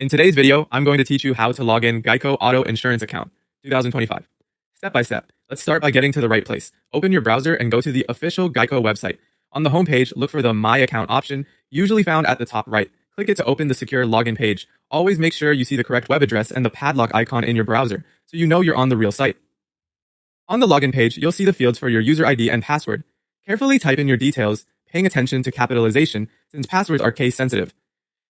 In today's video, I'm going to teach you how to log in Geico Auto Insurance Account 2025. Step by step, let's start by getting to the right place. Open your browser and go to the official Geico website. On the homepage, look for the My Account option, usually found at the top right. Click it to open the secure login page. Always make sure you see the correct web address and the padlock icon in your browser, so you know you're on the real site. On the login page, you'll see the fields for your user ID and password. Carefully type in your details, paying attention to capitalization, since passwords are case sensitive.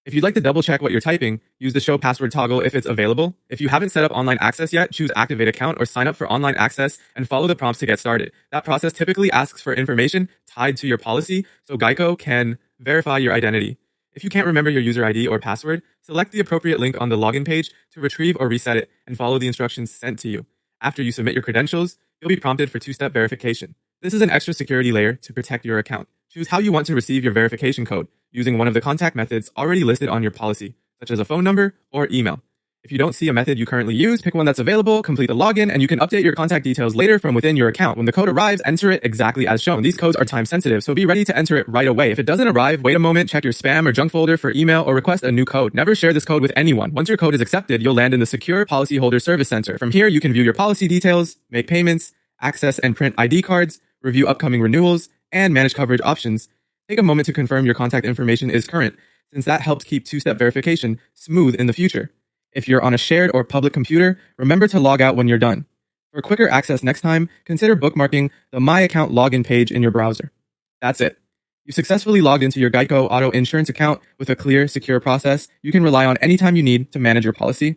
If you'd like to double check what you're typing, use the show password toggle if it's available. If you haven't set up online access yet, choose activate account or sign up for online access and follow the prompts to get started. That process typically asks for information tied to your policy, so Geico can verify your identity. If you can't remember your user ID or password, select the appropriate link on the login page to retrieve or reset it and follow the instructions sent to you. After you submit your credentials, you'll be prompted for two-step verification. This is an extra security layer to protect your account. Choose how you want to receive your verification code, using one of the contact methods already listed on your policy, such as a phone number or email. If you don't see a method you currently use, pick one that's available, complete the login, and you can update your contact details later from within your account. When the code arrives, enter it exactly as shown. These codes are time sensitive, so be ready to enter it right away. If it doesn't arrive, wait a moment, check your spam or junk folder for email, or request a new code. Never share this code with anyone. Once your code is accepted, you'll land in the Secure Policyholder Service Center. From here, you can view your policy details, make payments, access and print ID cards, review upcoming renewals, and manage coverage options. Take a moment to confirm your contact information is current, since that helps keep two-step verification smooth in the future. If you're on a shared or public computer, remember to log out when you're done. For quicker access next time, consider bookmarking the My Account login page in your browser. That's it. You successfully logged into your Geico Auto Insurance account with a clear, secure process you can rely on anytime you need to manage your policy.